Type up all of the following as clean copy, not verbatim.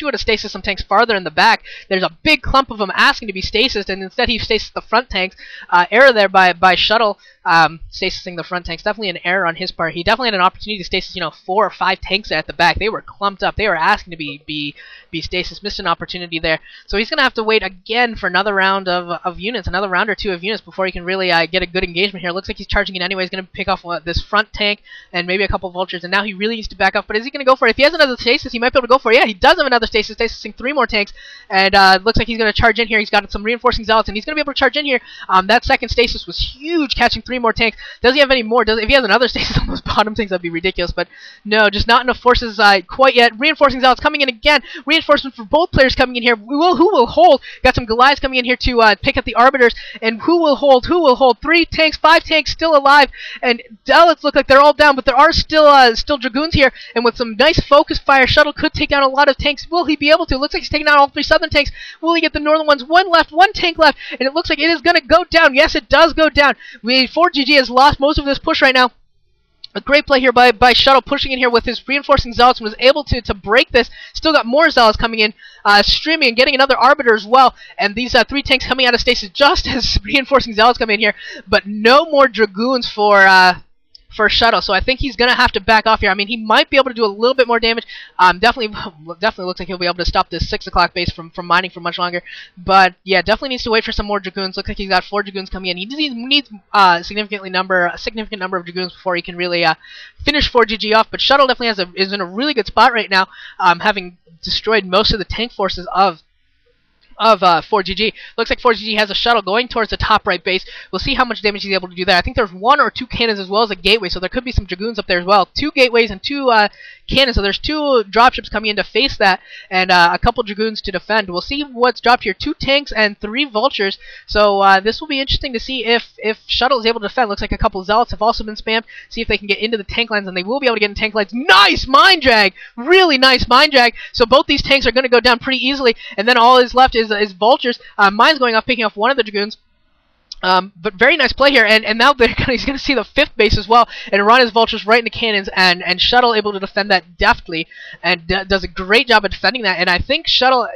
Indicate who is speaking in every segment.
Speaker 1: would have stasis some tanks farther in the back. There's a big clump of them asking to be stasis, and instead he stasis the front tanks. Error there by Shuttle, stasising the front tanks. Definitely an error on his part. He definitely had an opportunity to stasis, 4 or 5 tanks at the back. They were clumped up. They were asking to be stasis. Missed an opportunity there. So he's going to have to wait again for another round of units, another round or two of units before he can really get a good engagement here. Looks like he's charging in anyway. He's going to pick off this front tank and maybe a couple vultures, and now he really needs to back up. But is he going to go for it? If he has another stasis, he might be able to go for it. Yeah, he does have another stasis, stasising 3 more tanks, and looks like he's going to charge in here. He's got some reinforcing zealots, and he's going to be able to charge in here. That second stasis was huge, catching 3 more tanks. Does he have any more? If he has another stasis on those bottom tanks, that'd be ridiculous, but no, just not enough forces quite yet. Reinforcing zealots coming in again. Reinforcements for both players coming in here. Who will hold? Got some Goliaths coming in here to pick up the Arbiters, and who will hold? Who will hold? 3 tanks, 5 tanks still alive, and zealots look like they're all down, but there are still Dragoons here, and with some nice focus fire, Shuttle could take down a lot of tanks. Will he be able to? Looks like he's taking down all 3 southern tanks. Will he get the northern ones? 1 left, 1 tank left, and it looks like it is going to go down. Yes, it does go down. fOrGG has lost most of this push right now. A great play here by Shuttle, pushing in here with his reinforcing zealots, and was able to break this. Still got more zealots coming in, streaming and getting another Arbiter as well. And these 3 tanks coming out of stasis just as reinforcing zealots come in here, but no more Dragoons for Shuttle, so I think he's going to have to back off here. I mean, he might be able to do a little bit more damage. Definitely looks like he'll be able to stop this 6 o'clock base from mining for much longer. But yeah, definitely needs to wait for some more Dragoons. Looks like he's got 4 Dragoons coming in. He needs a significant number of Dragoons before he can really finish fOrGG off. But Shuttle definitely is in a really good spot right now, having destroyed most of the tank forces of fOrGG. Looks like fOrGG has a shuttle going towards the top right base. We'll see how much damage he's able to do there. I think there's 1 or 2 cannons as well as a gateway, so there could be some Dragoons up there as well. 2 gateways and 2 cannons, so there's 2 dropships coming in to face that, and a couple Dragoons to defend. We'll see what's dropped here. 2 tanks and 3 vultures, so this will be interesting to see if Shuttle is able to defend. Looks like a couple zealots have also been spammed. See if they can get into the tank lines, and they will be able to get in tank lines. Nice mine drag! Really nice mine drag! So both these tanks are going to go down pretty easily, and then all is left is vultures. Mine's going off, picking off 1 of the Dragoons. But very nice play here, and now he's going to see the 5th base as well, and run his vultures right into cannons, and Shuttle able to defend that deftly, and does a great job of defending that. And I think Shuttle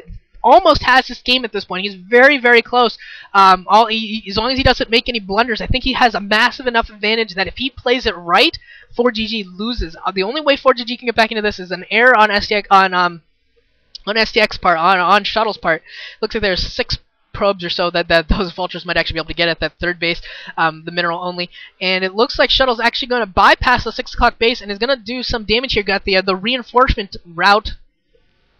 Speaker 1: almost has this game at this point. He's very, very close. As long as he doesn't make any blunders, I think he has a massive enough advantage that if he plays it right, fOrGG loses. The only way fOrGG can get back into this is an error on STX on Shuttle's part. Looks like there's 6 probes or so that those vultures might actually be able to get at that 3rd base, the mineral only. And it looks like Shuttle's actually going to bypass the 6 o'clock base and is going to do some damage here. Got the reinforcement route.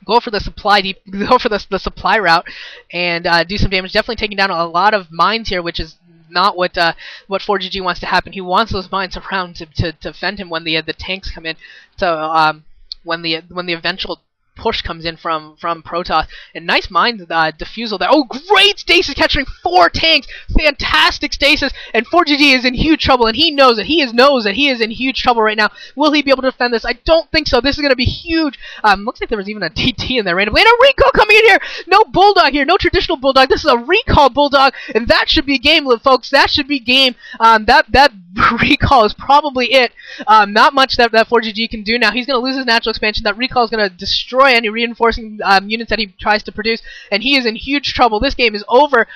Speaker 1: Go for the supply route and do some damage. Definitely taking down a lot of mines here, which is not what fOrGG wants to happen. He wants those mines around to defend him when the tanks come in. So when the eventual push comes in from Protoss. And nice mine defusal there. Oh, great stasis catching 4 tanks. Fantastic stasis. And fOrGG is in huge trouble, and he knows it. He knows that he is in huge trouble right now. Will he be able to defend this? I don't think so. This is going to be huge. Looks like there was even a DT in there randomly. And a recall coming in here. No bulldog here. No traditional bulldog. This is a recall bulldog, and that should be game, folks. That should be game. That recall is probably it. Not much that fOrGG can do now. He's going to lose his natural expansion. That recall is going to destroy any reinforcing units that he tries to produce, and he is in huge trouble. This game is over.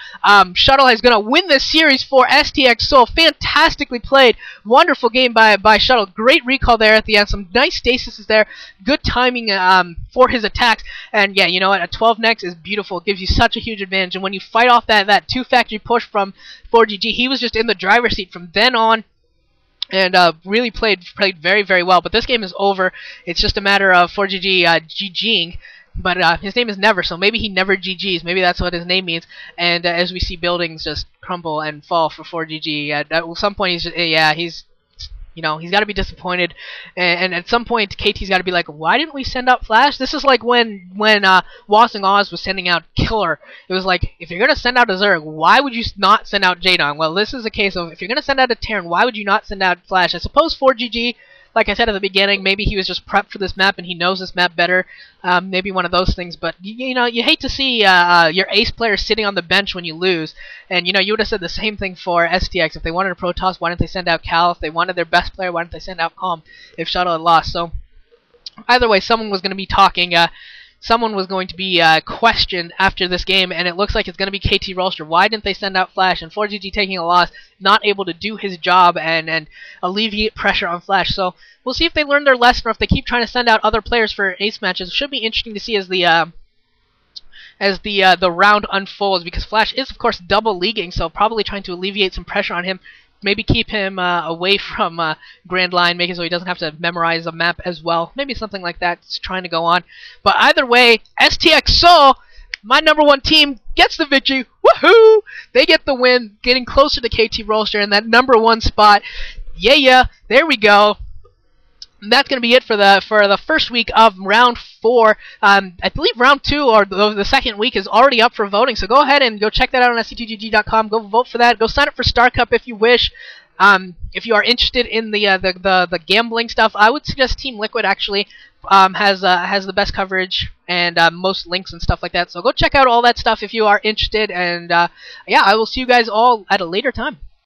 Speaker 1: Shuttle is going to win this series for STX Seoul. Fantastically played. Wonderful game by Shuttle. Great recall there at the end. Some nice stasis there. Good timing for his attacks. And yeah, you know what? A 12 next is beautiful. It gives you such a huge advantage. And when you fight off that 2 factory push from fOrGG, he was just in the driver's seat from then on. And really played very, very well. But this game is over. It's just a matter of fOrGG GGing. But his name is Never, so maybe he never GGs. Maybe that's what his name means. And as we see buildings just crumble and fall for fOrGG, at some point he's got to be disappointed. And at some point, KT's got to be like, why didn't we send out Flash? This is like when Wasing Oz was sending out Killer. It was like, if you're going to send out a Zerg, why would you not send out Jadon? Well, this is a case of, if you're going to send out a Terran, why would you not send out Flash? I suppose fOrGG, like I said at the beginning, maybe he was just prepped for this map and he knows this map better. Maybe one of those things. But you hate to see your ace player sitting on the bench when you lose. And you would have said the same thing for STX. If they wanted a Protoss, why didn't they send out Cal? If they wanted their best player, why didn't they send out Calm? If Shuttle had lost. So either way, someone was going to be talking someone was going to be questioned after this game, and it looks like it's going to be KT Rolster. Why didn't they send out Flash? And fOrGG taking a loss, not able to do his job and alleviate pressure on Flash. So we'll see if they learn their lesson or if they keep trying to send out other players for ace matches. It should be interesting to see as the round unfolds, because Flash is of course double leaguing, so probably trying to alleviate some pressure on him. Maybe keep him away from Grand Line, make it so he doesn't have to memorize a map as well. Maybe something like that's trying to go on. But either way, STX Seoul, my #1 team, gets the victory. Woohoo! They get the win, getting closer to KT Rolster in that #1 spot. Yeah, there we go. And that's going to be it for the first week of round 4. I believe round 2, or the second week, is already up for voting. So go ahead and go check that out on SC2GG.com. Go vote for that. Go sign up for Star Cup if you wish. If you are interested in the gambling stuff, I would suggest Team Liquid actually has the best coverage and most links and stuff like that. So go check out all that stuff if you are interested. And yeah, I will see you guys all at a later time.